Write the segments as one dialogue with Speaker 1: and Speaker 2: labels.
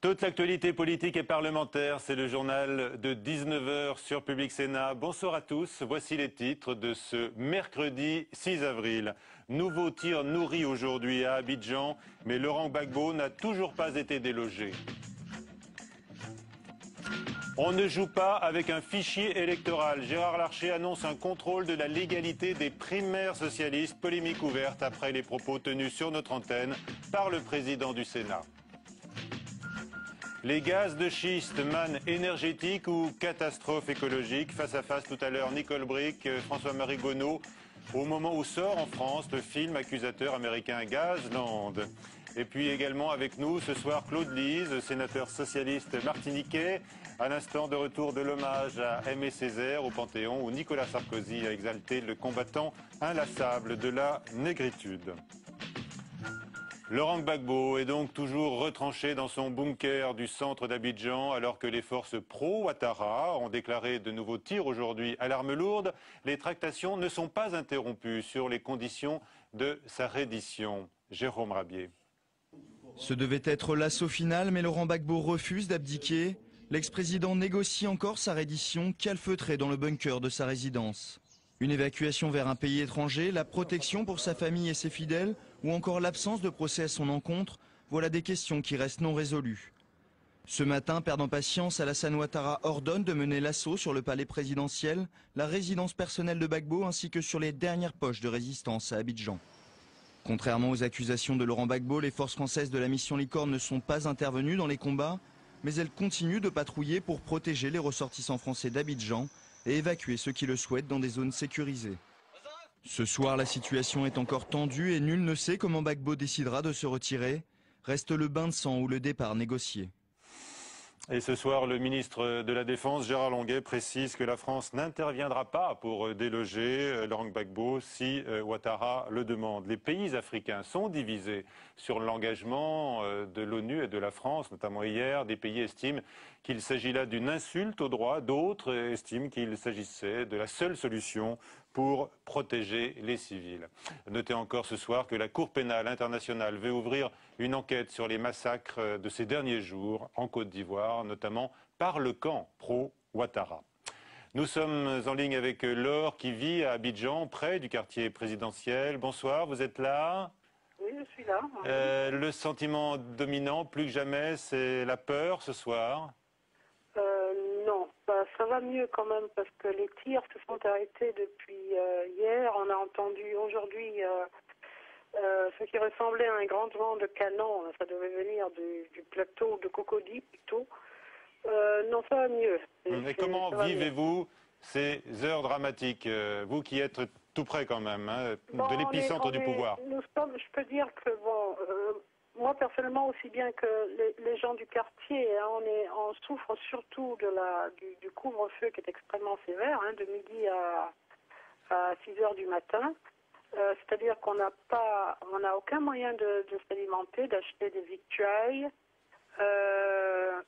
Speaker 1: Toute l'actualité politique et parlementaire, c'est le journal de 19 h sur Public Sénat. Bonsoir à tous, voici les titres de ce mercredi 6 avril. Nouveau tir nourri aujourd'hui à Abidjan, mais Laurent Gbagbo n'a toujours pas été délogé. On ne joue pas avec un fichier électoral. Gérard Larcher annonce un contrôle de la légalité des primaires socialistes. Polémique ouverte après les propos tenus sur notre antenne par le président du Sénat. Les gaz de schiste, manne énergétique ou catastrophe écologique? Face à face tout à l'heure, Nicole Bricq, François-Marie Gonneau, au moment où sort en France le film accusateur américain Gazland. Et puis également avec nous ce soir Claude Lise, sénateur socialiste martiniquais, à l'instant de retour de l'hommage à Aimé Césaire au Panthéon où Nicolas Sarkozy a exalté le combattant inlassable de la négritude. Laurent Gbagbo est donc toujours retranché dans son bunker du centre d'Abidjan alors que les forces pro-Ouattara ont déclaré de nouveaux tirs aujourd'hui à l'arme lourde. Les tractations ne sont pas interrompues sur les conditions de sa reddition. Jérôme Rabier.
Speaker 2: Ce devait être l'assaut final, mais Laurent Gbagbo refuse d'abdiquer. L'ex-président négocie encore sa reddition, calfeutré dans le bunker de sa résidence. Une évacuation vers un pays étranger, la protection pour sa famille et ses fidèles, ou encore l'absence de procès à son encontre, voilà des questions qui restent non résolues. Ce matin, perdant patience, Alassane Ouattara ordonne de mener l'assaut sur le palais présidentiel, la résidence personnelle de Gbagbo ainsi que sur les dernières poches de résistance à Abidjan. Contrairement aux accusations de Laurent Gbagbo, les forces françaises de la mission Licorne ne sont pas intervenues dans les combats, mais elles continuent de patrouiller pour protéger les ressortissants français d'Abidjan et évacuer ceux qui le souhaitent dans des zones sécurisées. Ce soir, la situation est encore tendue et nul ne sait comment Gbagbo décidera de se retirer. Reste le bain de sang ou le départ négocié.
Speaker 1: Et ce soir, le ministre de la Défense, Gérard Longuet, précise que la France n'interviendra pas pour déloger Laurent Gbagbo si Ouattara le demande. Les pays africains sont divisés sur l'engagement de l'ONU et de la France, notamment hier. Des pays estiment qu'il s'agit là d'une insulte aux droits, d'autres estiment qu'il s'agissait de la seule solution pour protéger les civils. Notez encore ce soir que la Cour pénale internationale veut ouvrir une enquête sur les massacres de ces derniers jours en Côte d'Ivoire, notamment par le camp pro-Ouattara. Nous sommes en ligne avec Laure qui vit à Abidjan, près du quartier présidentiel. Bonsoir, vous êtes là?
Speaker 3: Oui, je suis là.
Speaker 1: Le sentiment dominant, plus que jamais, c'est la peur ce soir?
Speaker 3: Non, ça va mieux quand même parce que les tirs se sont arrêtés depuis hier. On a entendu aujourd'hui ce qui ressemblait à un grand vent de canon. Ça devait venir du plateau de Cocody plutôt. Non, ça va mieux.
Speaker 1: Et comment vivez-vous ces heures dramatiques, vous qui êtes tout près quand même, hein, de l'épicentre du pouvoir?
Speaker 3: Je peux dire que bon, moi personnellement aussi bien que les gens du quartier, hein, on souffre surtout du couvre-feu qui est extrêmement sévère, hein, de midi à 6 heures du matin. C'est-à-dire qu'on n'a aucun moyen de s'alimenter, d'acheter des victuailles.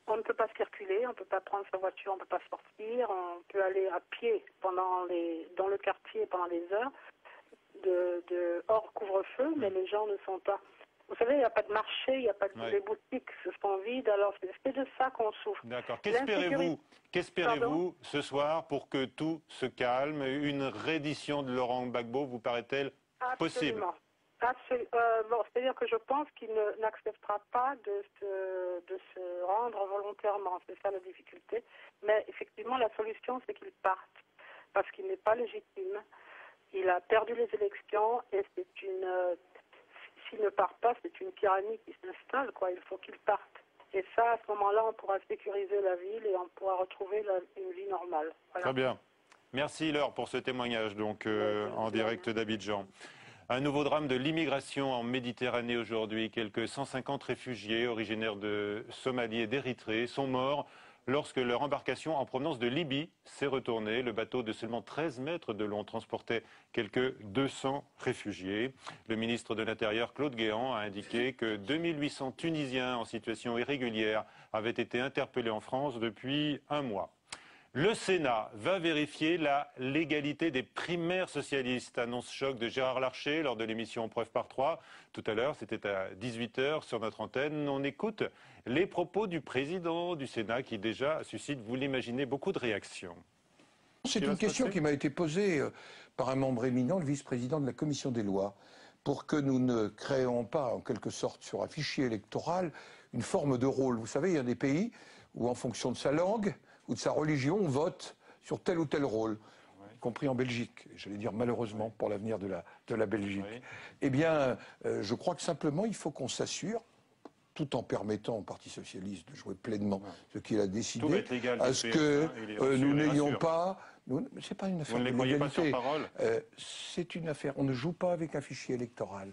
Speaker 3: On ne peut pas circuler, on ne peut pas prendre sa voiture, on ne peut pas sortir, on peut aller à pied dans le quartier pendant des heures hors couvre-feu, mais les gens ne sont pas. Vous savez, il n'y a pas de marché, il n'y a pas de les boutiques sont vides, alors c'est de ça qu'on souffre.
Speaker 1: D'accord. Qu'espérez-vous ce soir pour que tout se calme? Une reddition de Laurent Gbagbo vous paraît-elle possible?
Speaker 3: Bon, c'est-à-dire que je pense qu'il n'acceptera pas de se rendre volontairement, c'est ça la difficulté. Mais effectivement, la solution, c'est qu'il parte, parce qu'il n'est pas légitime. Il a perdu les élections et s'il ne part pas, c'est une tyrannie qui s'installe, quoi. Il faut qu'il parte. Et ça, à ce moment-là, on pourra sécuriser la ville et on pourra retrouver une vie normale. Voilà.
Speaker 1: Très bien. Merci Laure pour ce témoignage donc en direct d'Abidjan. Un nouveau drame de l'immigration en Méditerranée aujourd'hui. Quelques 150 réfugiés originaires de Somalie et d'Érythrée sont morts lorsque leur embarcation en provenance de Libye s'est retournée. Le bateau de seulement 13 mètres de long transportait quelques 200 réfugiés. Le ministre de l'Intérieur, Claude Guéant, a indiqué que 2800 Tunisiens en situation irrégulière avaient été interpellés en France depuis un mois. Le Sénat va vérifier la légalité des primaires socialistes. Annonce choc de Gérard Larcher lors de l'émission Preuve par 3. Tout à l'heure, c'était à 18 h sur notre antenne. On écoute les propos du président du Sénat qui déjà suscite, vous l'imaginez, beaucoup de réactions.
Speaker 4: C'est une question qui m'a été posée par un membre éminent, le vice-président de la Commission des lois, pour que nous ne créions pas, en quelque sorte, sur un fichier électoral, une forme de rôle. Vous savez, il y a des pays où, en fonction de sa langue ou de sa religion, on vote sur tel ou tel rôle, y compris en Belgique, j'allais dire malheureusement pour l'avenir de la Belgique. Oui. Eh bien, je crois que simplement, il faut qu'on s'assure, tout en permettant au Parti socialiste de jouer pleinement ce qu'il a décidé, à ce que nous n'ayons pas... C'est pas une affaire de légalité. C'est une affaire... On ne joue pas avec un fichier électoral.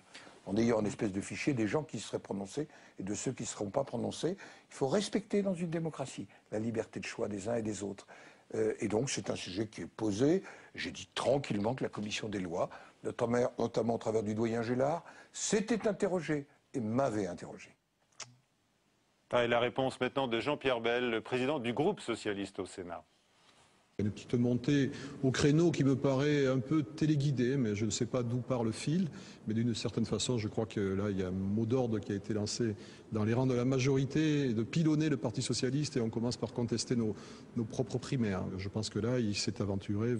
Speaker 4: En ayant une espèce de fichier des gens qui seraient prononcés et de ceux qui ne seront pas prononcés. Il faut respecter dans une démocratie la liberté de choix des uns et des autres. Et donc c'est un sujet qui est posé. J'ai dit tranquillement que la commission des lois, notamment au travers du doyen Gélard, s'était interrogée et m'avait interrogé.
Speaker 1: Et la réponse maintenant de Jean-Pierre Bel, le président du groupe socialiste au Sénat.
Speaker 5: Une petite montée au créneau qui me paraît un peu téléguidée, mais je ne sais pas d'où part le fil. Mais d'une certaine façon, je crois que là, il y a un mot d'ordre qui a été lancé dans les rangs de la majorité, de pilonner le Parti socialiste, et on commence par contester nos propres primaires. Je pense que là, il s'est aventuré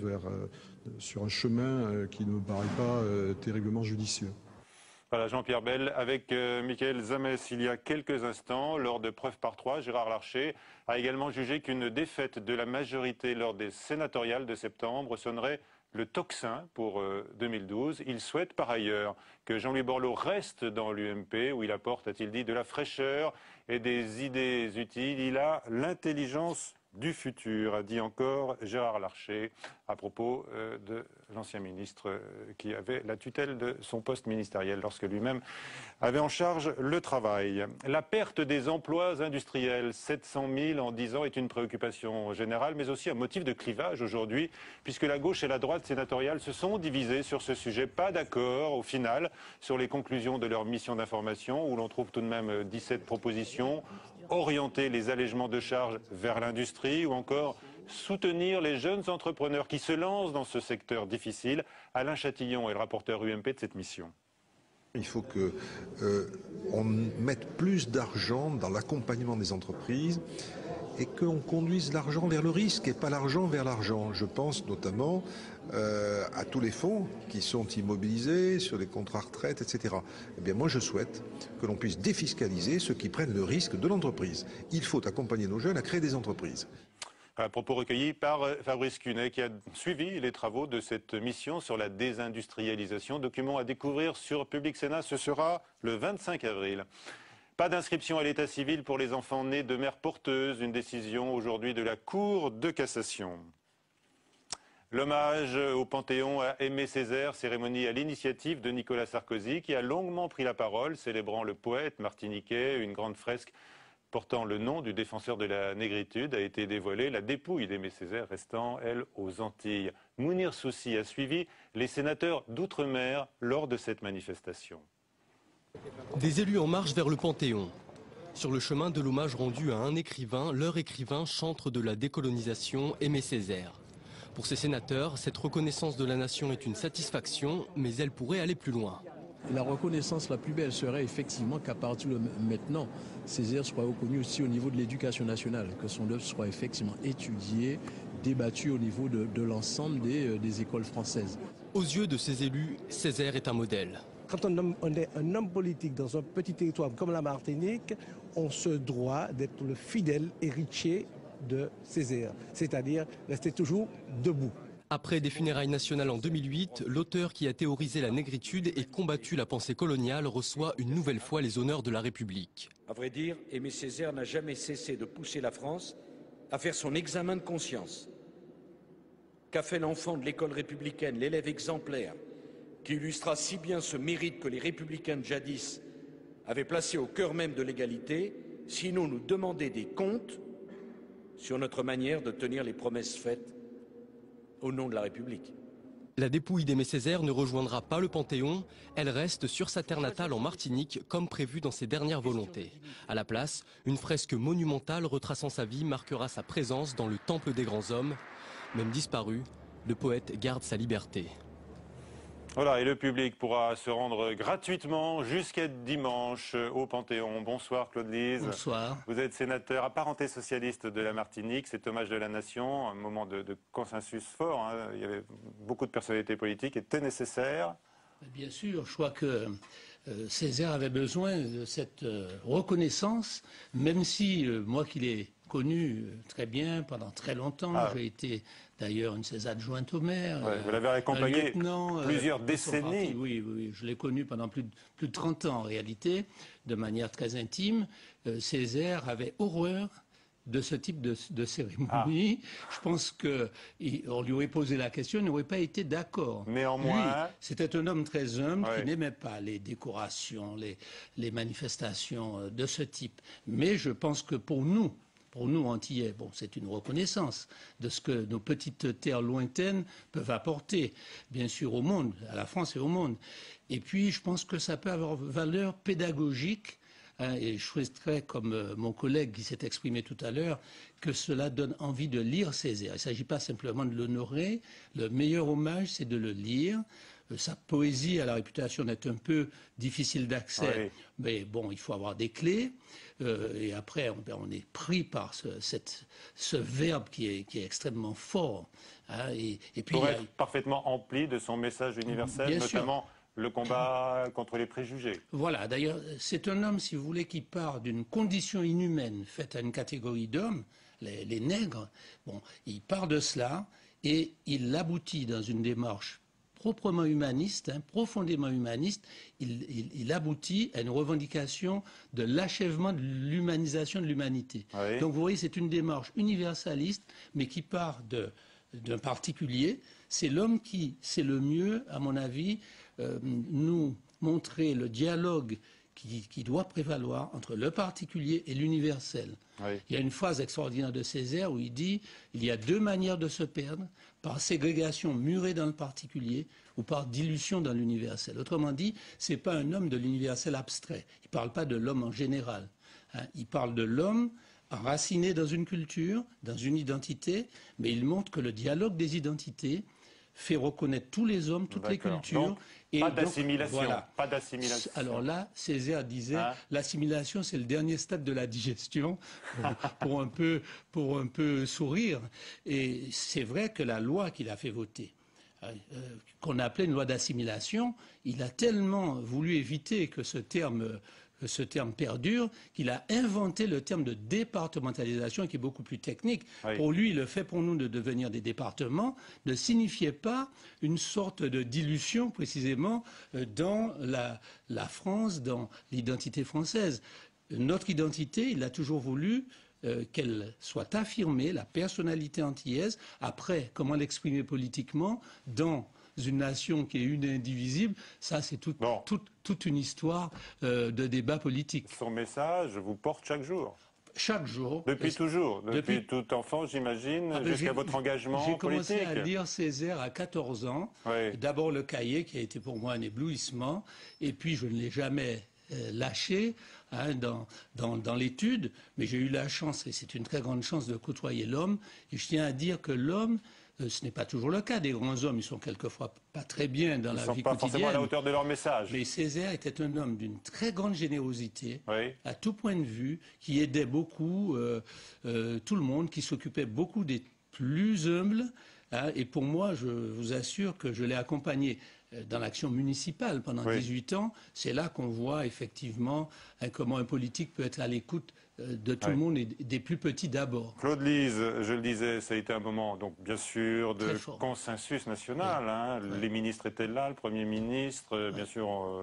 Speaker 5: sur un chemin qui ne me paraît pas terriblement judicieux.
Speaker 1: Voilà, Jean-Pierre Bel avec Michael Zamès il y a quelques instants. Lors de Preuve par 3, Gérard Larcher a également jugé qu'une défaite de la majorité lors des sénatoriales de septembre sonnerait le tocsin pour 2012. Il souhaite par ailleurs que Jean-Louis Borloo reste dans l'UMP où il apporte, a-t-il dit, de la fraîcheur et des idées utiles. Il a l'intelligence du futur, a dit encore Gérard Larcher à propos de l'ancien ministre qui avait la tutelle de son poste ministériel lorsque lui-même avait en charge le travail. La perte des emplois industriels, 700 000 en 10 ans, est une préoccupation générale, mais aussi un motif de clivage aujourd'hui, puisque la gauche et la droite sénatoriale se sont divisées sur ce sujet. Pas d'accord, au final, sur les conclusions de leur mission d'information, où l'on trouve tout de même 17 propositions, orienter les allègements de charges vers l'industrie ou encore soutenir les jeunes entrepreneurs qui se lancent dans ce secteur difficile. Alain Chatillon est le rapporteur UMP de cette mission.
Speaker 6: Il faut qu'on mette plus d'argent dans l'accompagnement des entreprises et qu'on conduise l'argent vers le risque et pas l'argent vers l'argent. Je pense notamment à tous les fonds qui sont immobilisés sur les contrats retraite, etc. Eh bien moi je souhaite que l'on puisse défiscaliser ceux qui prennent le risque de l'entreprise. Il faut accompagner nos jeunes à créer des entreprises.
Speaker 1: Un propos recueillis par Fabrice Cunet qui a suivi les travaux de cette mission sur la désindustrialisation. Document à découvrir sur Public Sénat, ce sera le 25 avril. Pas d'inscription à l'état civil pour les enfants nés de mères porteuses, une décision aujourd'hui de la Cour de cassation. L'hommage au Panthéon à Aimé Césaire, cérémonie à l'initiative de Nicolas Sarkozy qui a longuement pris la parole, célébrant le poète martiniquais. Une grande fresque portant le nom du défenseur de la négritude a été dévoilée, la dépouille d'Aimé Césaire restant, elle, aux Antilles. Mounir Soussi a suivi les sénateurs d'outre-mer lors de cette manifestation.
Speaker 7: Des élus en marche vers le Panthéon. Sur le chemin de l'hommage rendu à un écrivain, leur écrivain chantre de la décolonisation, Aimé Césaire. Pour ces sénateurs, cette reconnaissance de la nation est une satisfaction, mais elle pourrait aller plus loin.
Speaker 8: La reconnaissance la plus belle serait effectivement qu'à partir de maintenant, Césaire soit reconnu aussi au niveau de l'éducation nationale, que son œuvre soit effectivement étudiée, débattue au niveau de l'ensemble des écoles françaises.
Speaker 7: Aux yeux de ces élus, Césaire est un modèle.
Speaker 9: Quand on est un homme politique dans un petit territoire comme la Martinique, on se doit d'être le fidèle héritier de Césaire, c'est-à-dire rester toujours debout.
Speaker 7: Après des funérailles nationales en 2008, l'auteur qui a théorisé la négritude et combattu la pensée coloniale reçoit une nouvelle fois les honneurs de la République.
Speaker 10: À vrai dire, Aimé Césaire n'a jamais cessé de pousser la France à faire son examen de conscience. Qu'a fait l'enfant de l'école républicaine, l'élève exemplaire, qui illustra si bien ce mérite que les républicains de jadis avaient placé au cœur même de l'égalité, sinon nous demander des comptes sur notre manière de tenir les promesses faites au nom de la République.
Speaker 7: La dépouille d'Aimé Césaire ne rejoindra pas le Panthéon, elle reste sur sa terre natale en Martinique comme prévu dans ses dernières volontés. À la place, une fresque monumentale retraçant sa vie marquera sa présence dans le Temple des grands hommes. Même disparu, le poète garde sa liberté.
Speaker 1: Voilà, et le public pourra se rendre gratuitement jusqu'à dimanche au Panthéon. Bonsoir Claude Lise.
Speaker 11: Bonsoir.
Speaker 1: Vous êtes sénateur apparenté socialiste de la Martinique, cet hommage de la nation, un moment de consensus fort, hein. Il y avait beaucoup de personnalités politiques, était nécessaire.
Speaker 11: Bien sûr, je crois que Césaire avait besoin de cette reconnaissance, même si moi qui l'ai connu très bien pendant très longtemps, j'ai été d'ailleurs une de ses adjointes au maire.
Speaker 1: Vous l'avez accompagné plusieurs décennies.
Speaker 11: Oui, je l'ai connu pendant plus de 30 ans en réalité, de manière très intime. Césaire avait horreur de ce type de cérémonie. Je pense qu'on lui aurait posé la question, il n'aurait pas été d'accord.
Speaker 1: Néanmoins,
Speaker 11: c'était un homme très humble qui n'aimait pas les décorations, les manifestations de ce type. Mais je pense que pour nous Antillais, bon, c'est une reconnaissance de ce que nos petites terres lointaines peuvent apporter, bien sûr, au monde, à la France et au monde. Et puis, je pense que ça peut avoir valeur pédagogique. Et je souhaiterais, comme mon collègue qui s'est exprimé tout à l'heure, que cela donne envie de lire Césaire. Il ne s'agit pas simplement de l'honorer. Le meilleur hommage, c'est de le lire. Sa poésie a la réputation d'être un peu difficile d'accès, mais bon, il faut avoir des clés. Et après, on est pris par ce verbe qui est extrêmement fort. Hein, et puis,
Speaker 1: pour être parfaitement empli de son message universel, notamment le combat contre les préjugés.
Speaker 11: Voilà, d'ailleurs, c'est un homme, si vous voulez, qui part d'une condition inhumaine faite à une catégorie d'hommes, les nègres. Bon, il part de cela et il aboutit dans une démarche proprement humaniste, profondément humaniste, il aboutit à une revendication de l'achèvement de l'humanisation de l'humanité. Donc vous voyez, c'est une démarche universaliste, mais qui part d'un particulier. C'est l'homme qui sait le mieux, à mon avis, nous montrer le dialogue qui doit prévaloir entre le particulier et l'universel. Il y a une phrase extraordinaire de Césaire où il dit « Il y a deux manières de se perdre, par ségrégation murée dans le particulier ou par dilution dans l'universel. » Autrement dit, ce n'est pas un homme de l'universel abstrait. Il ne parle pas de l'homme en général. Il parle de l'homme enraciné dans une culture, dans une identité, mais il montre que le dialogue des identités fait reconnaître tous les hommes, toutes les cultures.
Speaker 1: Donc, pas d'assimilation. Voilà. Pas d'assimilation.
Speaker 11: Alors là, Césaire disait, l'assimilation, c'est le dernier stade de la digestion, pour un peu sourire. Et c'est vrai que la loi qu'il a fait voter, qu'on appelait une loi d'assimilation, il a tellement voulu éviter que ce terme perdure, qu'il a inventé le terme de départementalisation qui est beaucoup plus technique. Pour lui, le fait pour nous de devenir des départements ne signifiait pas une sorte de dilution précisément dans la France, dans l'identité française. Notre identité, il a toujours voulu qu'elle soit affirmée, la personnalité antillaise. Après, comment l'exprimer politiquement dans une nation qui est une et indivisible, ça c'est toute une histoire de débat politique.
Speaker 1: Son message vous porte chaque jour.
Speaker 11: Chaque jour.
Speaker 1: Depuis toujours. Depuis tout enfant, j'imagine, jusqu'à votre engagement politique.
Speaker 11: J'ai commencé à lire Césaire à 14 ans. D'abord le cahier qui a été pour moi un éblouissement. Et puis je ne l'ai jamais lâché dans l'étude. Mais j'ai eu la chance, et c'est une très grande chance, de côtoyer l'homme. Et je tiens à dire que l'homme, ce n'est pas toujours le cas. Des grands hommes, ils sont quelquefois pas très bien dans la vie quotidienne. Ils ne sont pas forcément
Speaker 1: à la hauteur de leur message.
Speaker 11: Mais Césaire était un homme d'une très grande générosité, à tout point de vue, qui aidait beaucoup tout le monde, qui s'occupait beaucoup des plus humbles. Et pour moi, je vous assure que je l'ai accompagné dans l'action municipale pendant 18 ans. C'est là qu'on voit effectivement comment un politique peut être à l'écoute de tout le monde et des plus petits d'abord.
Speaker 1: Claude Lise, je le disais, ça a été un moment, donc bien sûr, de consensus national. Les ministres étaient là, le Premier ministre, bien sûr,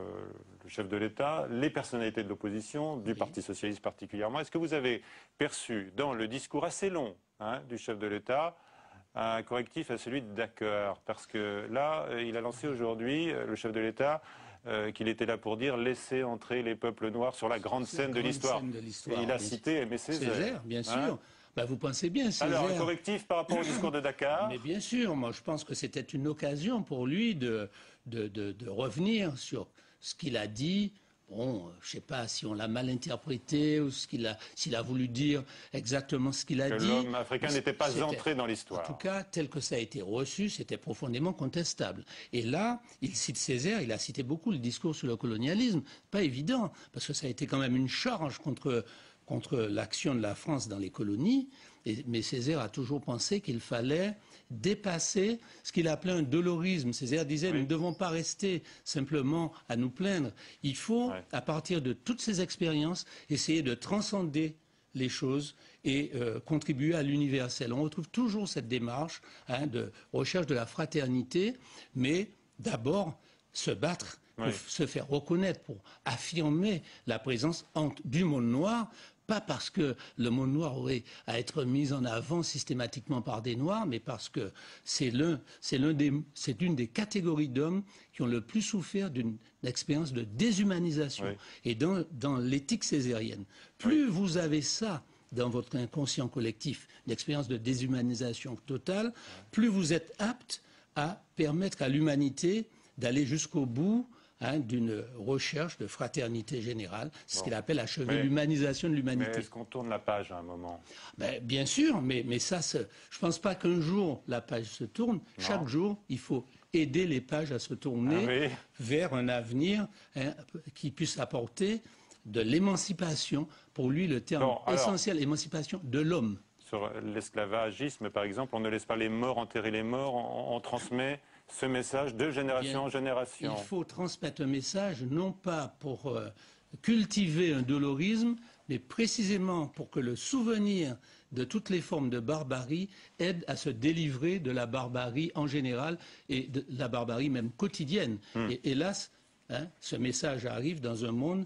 Speaker 1: le chef de l'État, les personnalités de l'opposition, du Parti socialiste particulièrement. Est-ce que vous avez perçu dans le discours assez long du chef de l'État un correctif à celui de Dakkar? Parce que là, il a lancé aujourd'hui, le chef de l'État, qu'il était là pour dire « laisser entrer les peuples noirs sur la grande scène de l'histoire ». Il a cité Aimé Césaire.
Speaker 11: Bien sûr. Ben, vous pensez bien, Césaire.
Speaker 1: Alors, un correctif par rapport au discours de Dakar?
Speaker 11: Mais bien sûr, moi je pense que c'était une occasion pour lui de revenir sur ce qu'il a dit. Bon, je ne sais pas si on l'a mal interprété ou s'il a voulu dire exactement ce qu'il a dit.
Speaker 1: Que l'homme africain n'était pas entré dans l'histoire.
Speaker 11: En tout cas, tel que ça a été reçu, c'était profondément contestable. Et là, il cite Césaire, il a cité beaucoup le discours sur le colonialisme. Pas évident, parce que ça a été quand même une charge contre l'action de la France dans les colonies. Mais Césaire a toujours pensé qu'il fallait dépasser ce qu'il appelait un dolorisme. Césaire disait, nous ne devons pas rester simplement à nous plaindre. Il faut, à partir de toutes ces expériences, essayer de transcender les choses et contribuer à l'universel. On retrouve toujours cette démarche de recherche de la fraternité, mais d'abord se battre pour se faire reconnaître, pour affirmer la présence du monde noir. Pas parce que le monde noir aurait à être mis en avant systématiquement par des noirs, mais parce que c'est une des catégories d'hommes qui ont le plus souffert d'une expérience de déshumanisation. Oui. Et dans l'éthique césarienne, plus vous avez ça dans votre inconscient collectif, une expérience de déshumanisation totale, plus vous êtes apte à permettre à l'humanité d'aller jusqu'au bout d'une recherche de fraternité générale, c'est ce qu'il appelle achever l'humanisation de l'humanité.
Speaker 1: Mais est-ce qu'on tourne la page à un moment?
Speaker 11: Bien sûr, mais ça, je ne pense pas qu'un jour la page se tourne. Non. Chaque jour, il faut aider les pages à se tourner vers un avenir qui puisse apporter de l'émancipation. Pour lui, le terme essentiel, émancipation de l'homme.
Speaker 1: Sur l'esclavagisme, par exemple, on ne laisse pas les morts enterrer les morts, on transmet ce message de génération en génération.
Speaker 11: Il faut transmettre un message, non pas pour cultiver un dolorisme, mais précisément pour que le souvenir de toutes les formes de barbarie aide à se délivrer de la barbarie en général et de la barbarie même quotidienne. Et hélas, ce message arrive dans un monde,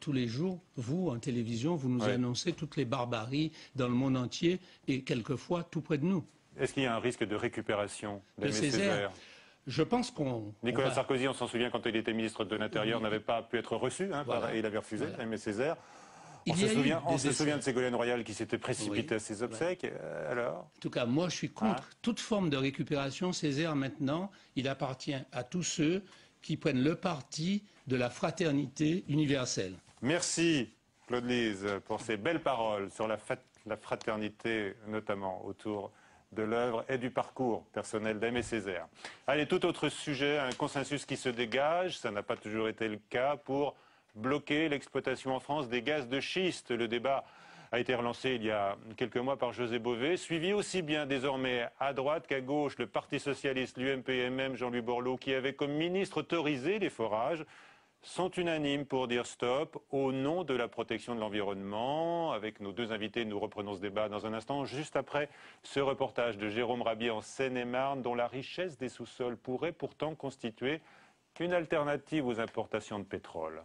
Speaker 11: tous les jours, vous, en télévision, vous nous annoncez toutes les barbaries dans le monde entier et quelquefois tout près de nous.
Speaker 1: Est-ce qu'il y a un risque de récupération d'Aimé Césaire?
Speaker 11: Je pense qu'on...
Speaker 1: Nicolas Sarkozy, on s'en souvient, quand il était ministre de l'Intérieur, n'avait pas pu être reçu, il avait refusé, Aimé Césaire. On se souvient de Ségolène Royal qui s'était précipité à ses obsèques. Alors
Speaker 11: en tout cas, moi, je suis contre toute forme de récupération. Césaire, maintenant, il appartient à tous ceux qui prennent le parti de la fraternité universelle.
Speaker 1: Merci, Claude Lise, pour ces belles paroles sur la fraternité, notamment autour de l'œuvre et du parcours personnel d'Aimé Césaire. Allez, tout autre sujet, un consensus qui se dégage, ça n'a pas toujours été le cas, pour bloquer l'exploitation en France des gaz de schiste. Le débat a été relancé il y a quelques mois par José Bové, suivi aussi bien désormais à droite qu'à gauche, le Parti socialiste, l'UMP et même Jean-Louis Borloo, qui avait comme ministre autorisé les forages, sont unanimes pour dire stop au nom de la protection de l'environnement. Avec nos deux invités, nous reprenons ce débat dans un instant, juste après ce reportage de Jérôme Rabier en Seine-et-Marne, dont la richesse des sous-sols pourrait pourtant constituer une alternative aux importations de pétrole.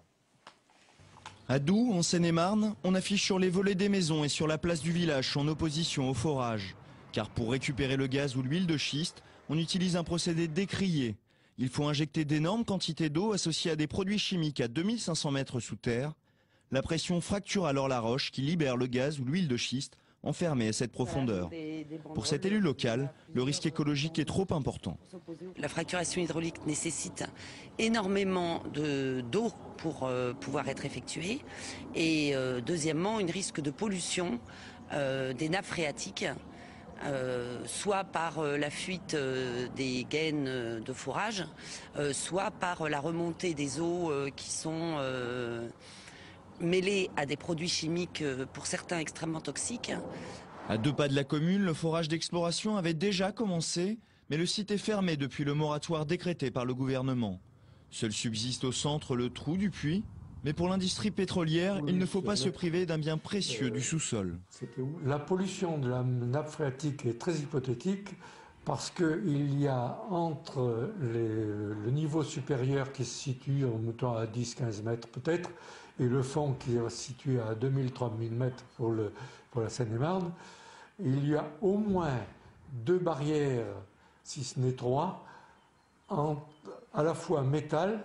Speaker 2: À Doux, en Seine-et-Marne, on affiche sur les volets des maisons et sur la place du village son opposition au forage. Car pour récupérer le gaz ou l'huile de schiste, on utilise un procédé décrié. Il faut injecter d'énormes quantités d'eau associées à des produits chimiques à 2500 mètres sous terre. La pression fracture alors la roche qui libère le gaz ou l'huile de schiste enfermée à cette profondeur. Pour cet élu local, le risque écologique est trop important.
Speaker 12: La fracturation hydraulique nécessite énormément d'eau pour pouvoir être effectuée. Et deuxièmement, un risque de pollution des nappes phréatiques. Soit par la fuite des gaines de forage, soit par la remontée des eaux qui sont mêlées à des produits chimiques pour certains extrêmement toxiques.
Speaker 2: À 2 pas de la commune, le forage d'exploration avait déjà commencé, mais le site est fermé depuis le moratoire décrété par le gouvernement. Seul subsiste au centre le trou du puits. Mais pour l'industrie pétrolière, il ne faut pas se priver d'un bien précieux du sous-sol.
Speaker 13: La pollution de la nappe phréatique est très hypothétique parce qu'il y a entre le niveau supérieur qui se situe en montant à 10-15 mètres peut-être et le fond qui est situé à 2000-3000 mètres pour la Seine-et-Marne, il y a au moins 2 barrières, si ce n'est 3, à la fois métal,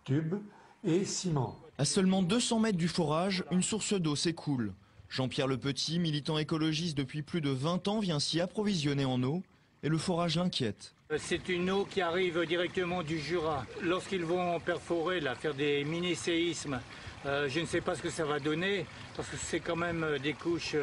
Speaker 13: tube et ciment.
Speaker 2: À seulement 200 mètres du forage, une source d'eau s'écoule. Jean-Pierre Lepetit, militant écologiste depuis plus de 20 ans, vient s'y approvisionner en eau et le forage l'inquiète.
Speaker 14: C'est une eau qui arrive directement du Jura. Lorsqu'ils vont perforer, là, faire des mini-séismes, je ne sais pas ce que ça va donner, parce que c'est quand même des couches,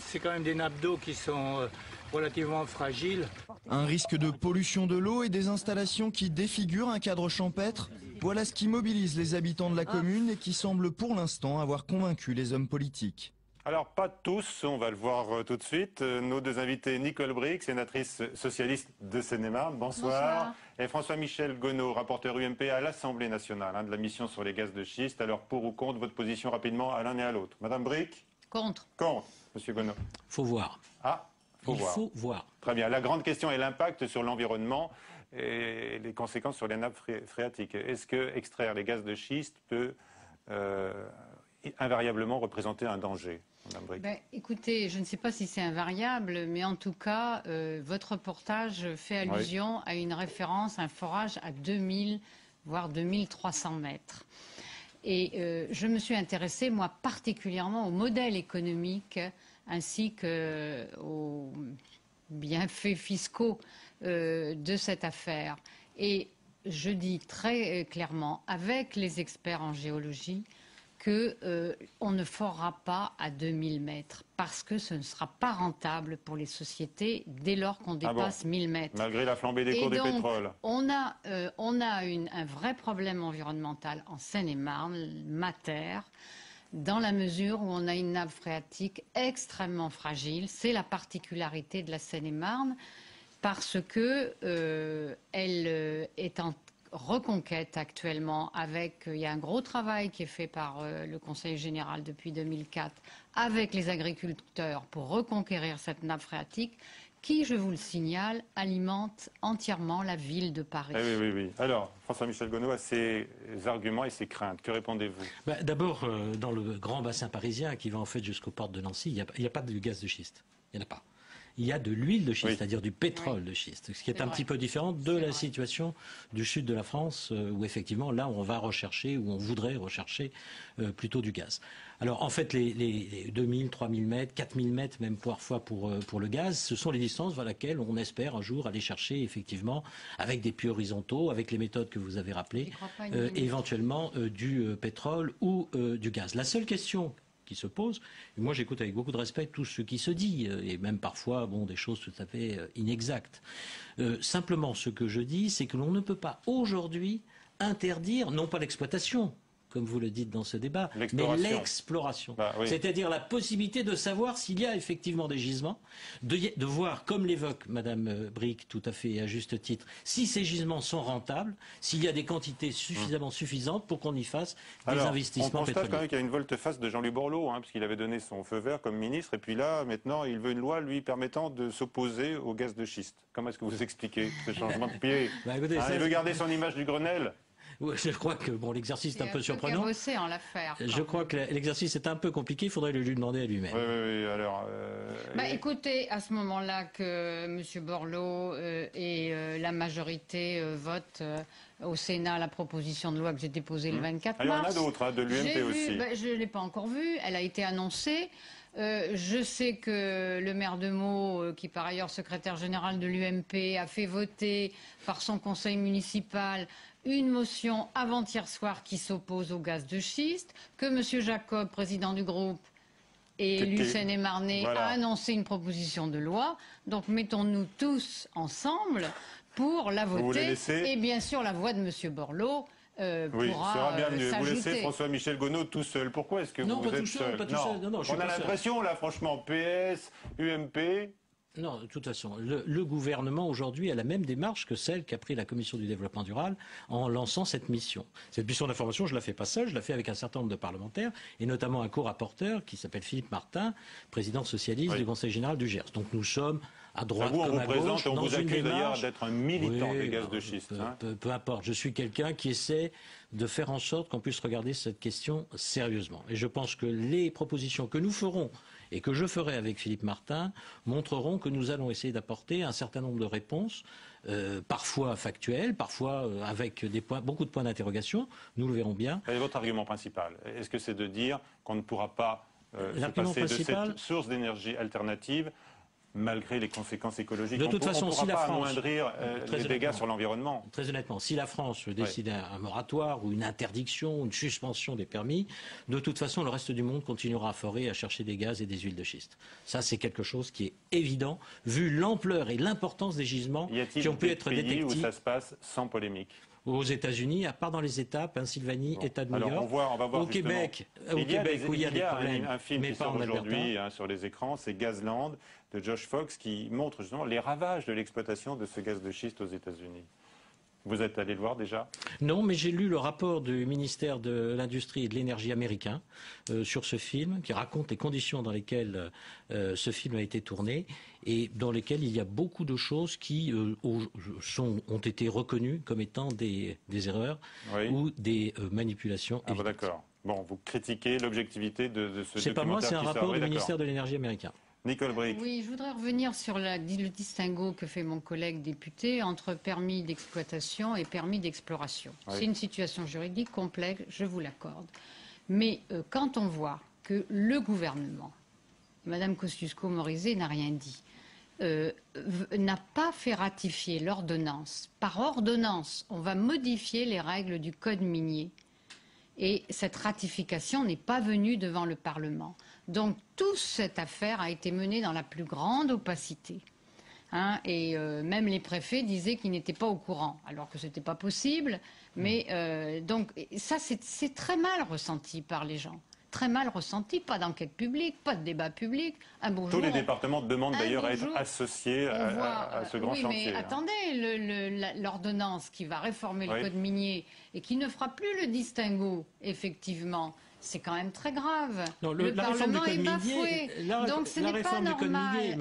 Speaker 14: c'est quand même des nappes d'eau qui sont relativement fragiles.
Speaker 2: Un risque de pollution de l'eau et des installations qui défigurent un cadre champêtre. Voilà ce qui mobilise les habitants de la commune et qui semble pour l'instant avoir convaincu les hommes politiques.
Speaker 1: Alors, pas tous, on va le voir tout de suite. Nos deux invités, Nicole Bricq, sénatrice socialiste de Seine-et-Marne, bonsoir. Et François-Michel Gonod, rapporteur UMP à l'Assemblée nationale, de la mission sur les gaz de schiste. Alors, pour ou contre, votre position rapidement à l'un et à l'autre. Madame Bricq?
Speaker 12: Contre.
Speaker 1: Contre, Monsieur Gonod.
Speaker 15: Faut voir.
Speaker 1: Ah, faut voir. Très bien. La grande question est l'impact sur l'environnement et les conséquences sur les nappes phréatiques. Est-ce que extraire les gaz de schiste peut invariablement représenter un danger?
Speaker 16: Écoutez, je ne sais pas si c'est invariable, mais en tout cas, votre reportage fait allusion à une référence, un forage à 2000, voire 2300 mètres. Et je me suis intéressée, moi, particulièrement au modèle économique ainsi qu'aux bienfaits fiscaux de cette affaire. Et je dis très clairement, avec les experts en géologie, qu'on ne forera pas à 2000 mètres parce que ce ne sera pas rentable pour les sociétés dès lors qu'on dépasse 1000 mètres.
Speaker 1: Malgré la flambée des cours du pétrole.
Speaker 16: On a un vrai problème environnemental en Seine-et-Marne, Mater, dans la mesure où on a une nappe phréatique extrêmement fragile. C'est la particularité de la Seine-et-Marne parce que elle est en reconquête actuellement il y a un gros travail qui est fait par le Conseil général depuis 2004 avec les agriculteurs pour reconquérir cette nappe phréatique qui, je vous le signale, alimente entièrement la ville de Paris.
Speaker 1: Oui. Alors, François-Michel Gonod, à ces arguments et ces craintes, que répondez-vous?
Speaker 15: D'abord, dans le grand bassin parisien qui va en fait jusqu'aux portes de Nancy, il n'y a pas de gaz de schiste. Il n'y en a pas. Il y a de l'huile de schiste, c'est-à-dire du pétrole de schiste, ce qui est un petit peu différent de la situation du sud de la France, où effectivement, là, on va rechercher, où on voudrait rechercher plutôt du gaz. Alors, en fait, les 2000, 3000 mètres, 4000 mètres, même parfois pour le gaz, ce sont les distances vers lesquelles on espère un jour aller chercher, effectivement, avec des puits horizontaux, avec les méthodes que vous avez rappelées, éventuellement du pétrole ou du gaz. La seule question qui se pose. Et moi, j'écoute avec beaucoup de respect tout ce qui se dit, et même parfois, des choses tout à fait inexactes. Simplement, ce que je dis, c'est que l'on ne peut pas aujourd'hui interdire, non pas l'exploitation, comme vous le dites dans ce débat, mais l'exploration. C'est-à-dire la possibilité de savoir s'il y a effectivement des gisements, de voir, comme l'évoque Madame Bricq tout à fait à juste titre, si ces gisements sont rentables, s'il y a des quantités suffisamment suffisantes pour qu'on y fasse des investissements pétroliers. On constate
Speaker 1: quand même qu'il y a une volte-face de Jean-Louis Borloo, parce qu'il avait donné son feu vert comme ministre, et puis là, maintenant, il veut une loi lui permettant de s'opposer au gaz de schiste. Comment est-ce que vous expliquez ce changement de pied? Il veut garder son image du Grenelle.
Speaker 15: Je crois que l'exercice est un peu surprenant.
Speaker 16: En l'affaire,
Speaker 15: je crois que l'exercice est un peu compliqué, il faudrait le lui demander à lui-même.
Speaker 1: Oui, alors...
Speaker 16: écoutez, à ce moment-là que M. Borloo et la majorité votent au Sénat la proposition de loi que j'ai déposée le 24 mars.
Speaker 1: Il y en a d'autres, de l'UMP aussi.
Speaker 16: Je ne l'ai pas encore vue, elle a été annoncée. Je sais que le maire de Meaux, qui par ailleurs secrétaire général de l'UMP, a fait voter par son conseil municipal une motion avant-hier soir qui s'oppose au gaz de schiste, que M. Jacob, président du groupe et élu Seine-et-Marnais, a annoncé une proposition de loi. Donc mettons-nous tous ensemble pour la voter. Et bien sûr la voix de M. Borloo pourra
Speaker 1: sera bienvenue. Vous laissez
Speaker 16: s'ajouter.
Speaker 1: François-Michel Gonod tout seul. Pourquoi est-ce que vous êtes seul? On a l'impression, là, franchement, PS, UMP...
Speaker 15: Non, de toute façon, le gouvernement aujourd'hui a la même démarche que celle qu'a pris la Commission du développement durable en lançant cette mission. Cette mission d'information, je ne la fais pas seule, je la fais avec un certain nombre de parlementaires, et notamment un co-rapporteur qui s'appelle Philippe Martin, président socialiste du Conseil général du Gers. Donc nous sommes à droite comme à gauche,
Speaker 1: on vous accuse d'ailleurs
Speaker 15: démarche...
Speaker 1: d'être un militant des gaz de schiste.
Speaker 15: Peu importe, je suis quelqu'un qui essaie de faire en sorte qu'on puisse regarder cette question sérieusement. Et je pense que les propositions que nous ferons et que je ferai avec Philippe Martin montreront que nous allons essayer d'apporter un certain nombre de réponses, parfois factuelles, parfois avec beaucoup de points d'interrogation. Nous le verrons bien.
Speaker 1: Quel est votre argument principal? Est-ce que c'est de dire qu'on ne pourra pas se passer de cette source d'énergie alternative malgré les conséquences écologiques.
Speaker 15: De toute façon,
Speaker 1: on ne
Speaker 15: si
Speaker 1: pourra
Speaker 15: la
Speaker 1: pas
Speaker 15: France,
Speaker 1: amoindrir les dégâts sur l'environnement.
Speaker 15: Très honnêtement, si la France décidait un moratoire ou une interdiction, une suspension des permis, de toute façon, le reste du monde continuera à forer et à chercher des gaz et des huiles de schiste. Ça, c'est quelque chose qui est évident, vu l'ampleur et l'importance des gisements qui ont pu être détectés.
Speaker 1: Où ça se passe sans polémique?
Speaker 15: Aux États-Unis, à part dans les États, Pennsylvanie, État de New York,
Speaker 1: on va voir
Speaker 15: au Québec, où il y a des problèmes,
Speaker 1: un film
Speaker 15: mais
Speaker 1: qui
Speaker 15: pas
Speaker 1: sort
Speaker 15: en Alberta.
Speaker 1: aujourd'hui sur les écrans, c'est Gazland de Josh Fox qui montre justement les ravages de l'exploitation de ce gaz de schiste aux États-Unis. Vous êtes allé le voir déjà?
Speaker 15: Non, mais j'ai lu le rapport du ministère de l'Industrie et de l'Énergie américain sur ce film, qui raconte les conditions dans lesquelles ce film a été tourné et dans lesquelles il y a beaucoup de choses qui ont été reconnues comme étant des erreurs ou des manipulations.
Speaker 1: Ah, d'accord. Bon, vous critiquez l'objectivité de ce documentaire.
Speaker 15: C'est pas moi, c'est un rapport du ministère de l'Énergie américain.
Speaker 1: Nicole Bricq.
Speaker 16: Oui, je voudrais revenir sur le distinguo que fait mon collègue député entre permis d'exploitation et permis d'exploration. Oui. C'est une situation juridique complexe, je vous l'accorde. Mais quand on voit que le gouvernement, Madame Kosciusko-Morizet n'a rien dit, n'a pas fait ratifier l'ordonnance. Par ordonnance, on va modifier les règles du Code minier. Et cette ratification n'est pas venue devant le Parlement. Donc toute cette affaire a été menée dans la plus grande opacité. Et même les préfets disaient qu'ils n'étaient pas au courant, alors que ce n'était pas possible. Mais donc ça, c'est très mal ressenti par les gens. Très mal ressenti, pas d'enquête publique, pas de débat public.
Speaker 1: Tous les départements demandent d'ailleurs à être associés à ce grand chantier.
Speaker 16: Oui, mais attendez, l'ordonnance qui va réformer le Code minier et qui ne fera plus le distinguo, effectivement, c'est quand même très grave.
Speaker 15: Non,
Speaker 16: le Parlement est bafoué. Donc ce n'est pas normal.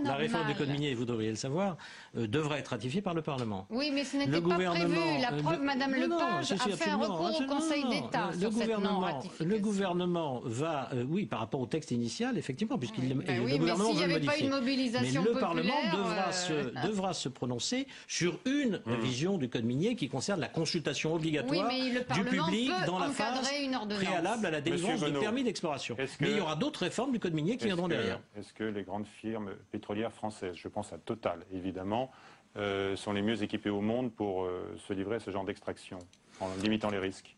Speaker 15: La réforme du Code minier, vous devriez le savoir, devra être ratifiée par le Parlement.
Speaker 16: Oui, mais ce n'était pas prévu. La preuve, Madame Lepage a fait un recours au Conseil d'État sur cette non-ratification.
Speaker 15: Le gouvernement va, oui, par rapport au texte initial, effectivement, puisqu'il le
Speaker 16: mais
Speaker 15: gouvernement
Speaker 16: s'il n'y avait pas une mobilisation
Speaker 15: populaire. Mais le Parlement devra se prononcer sur une révision du Code minier qui concerne la consultation obligatoire du public dans la phase préalable à la délivrance de permis d'exploration. Mais il y aura d'autres réformes du Code minier qui viendront derrière.
Speaker 1: Est-ce que les grandes firmes pétrolières françaises, je pense à Total évidemment, sont les mieux équipées au monde pour se livrer à ce genre d'extraction, en limitant les risques?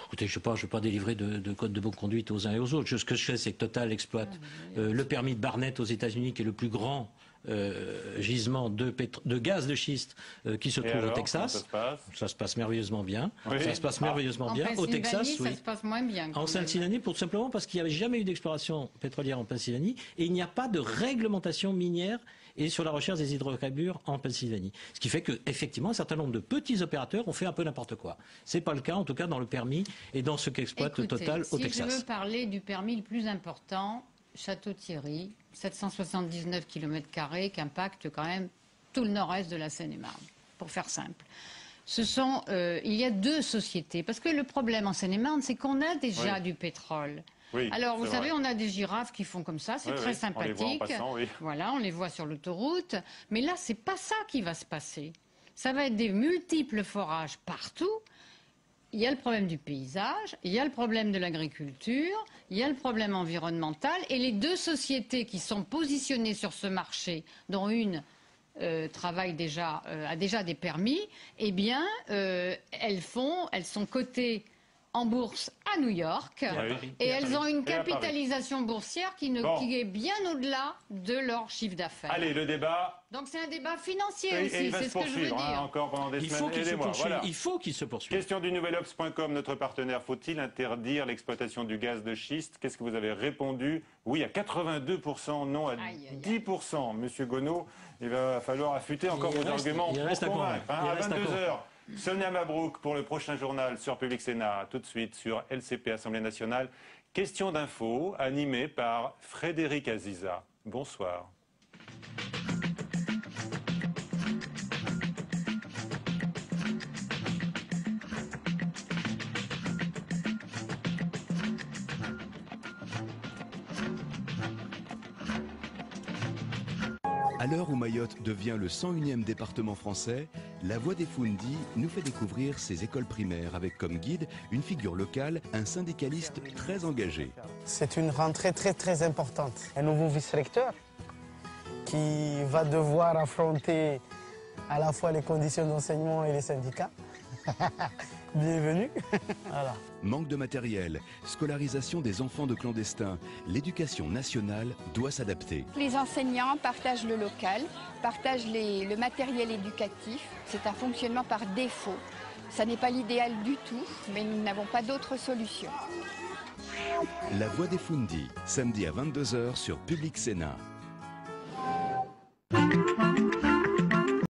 Speaker 15: Écoutez, je ne vais pas délivrer de code de bonne conduite aux uns et aux autres. Ce que je fais, c'est que Total exploite le permis de Barnett aux États-Unis, qui est le plus grand gisement de gaz de schiste qui se trouve au Texas. Ça se passe merveilleusement bien. Oui. Ça se passe merveilleusement bien. Au Texas,
Speaker 16: ça se passe moins bien.
Speaker 15: En Pennsylvanie, simplement parce qu'il n'y avait jamais eu d'exploration pétrolière en Pennsylvanie et il n'y a pas de réglementation minière et sur la recherche des hydrocarbures en Pennsylvanie. Ce qui fait qu'effectivement, un certain nombre de petits opérateurs ont fait un peu n'importe quoi. Ce n'est pas le cas, en tout cas, dans le permis et dans ce qu'exploite Total au Texas.
Speaker 16: Si je veux parler du permis le plus important, Château-Thierry, 779 km² qui impacte quand même tout le nord-est de la Seine-et-Marne, pour faire simple. Il y a deux sociétés, parce que le problème en Seine-et-Marne, c'est qu'on a déjà du pétrole.
Speaker 1: Oui,
Speaker 16: alors, vous savez, on a des girafes qui font comme ça, c'est très sympathique.
Speaker 1: On les voit en passant,
Speaker 16: Voilà, on les voit sur l'autoroute. Mais là, c'est pas ça qui va se passer. Ça va être des multiples forages partout. Il y a le problème du paysage, il y a le problème de l'agriculture, il y a le problème environnemental. Et les deux sociétés qui sont positionnées sur ce marché, dont une a déjà des permis, eh bien, elles sont cotées en bourse à New York et elles ont une capitalisation boursière qui est bien au-delà de leur chiffre d'affaires.
Speaker 1: Allez, le débat.
Speaker 16: Donc c'est un débat financier aussi, c'est ce que je veux dire.
Speaker 1: Encore pendant des semaines et des mois.
Speaker 15: Il faut qu'il se poursuive.
Speaker 1: Question du nouvelobs.com, notre partenaire. Faut-il interdire l'exploitation du gaz de schiste? Qu'est-ce que vous avez répondu? Oui à 82%, non à 10%. Monsieur Gonod, il va falloir affûter encore vos arguments pour convaincre. À 22h. Sonia Mabrouk pour le prochain journal sur Public Sénat, tout de suite sur LCP Assemblée nationale. Question d'info animée par Frédéric Aziza. Bonsoir.
Speaker 17: À l'heure où Mayotte devient le 101e département français, La Voix des Foundi nous fait découvrir ses écoles primaires avec comme guide une figure locale, un syndicaliste très engagé.
Speaker 18: C'est une rentrée très importante. Un nouveau vice-recteur qui va devoir affronter à la fois les conditions d'enseignement et les syndicats. Bienvenue. Voilà.
Speaker 17: Manque de matériel, scolarisation des enfants de clandestins, l'éducation nationale doit s'adapter.
Speaker 19: Les enseignants partagent le local, partagent le matériel éducatif. C'est un fonctionnement par défaut. Ça n'est pas l'idéal du tout, mais nous n'avons pas d'autre solution.
Speaker 17: La Voix des Foundi, samedi à 22 h sur Public Sénat.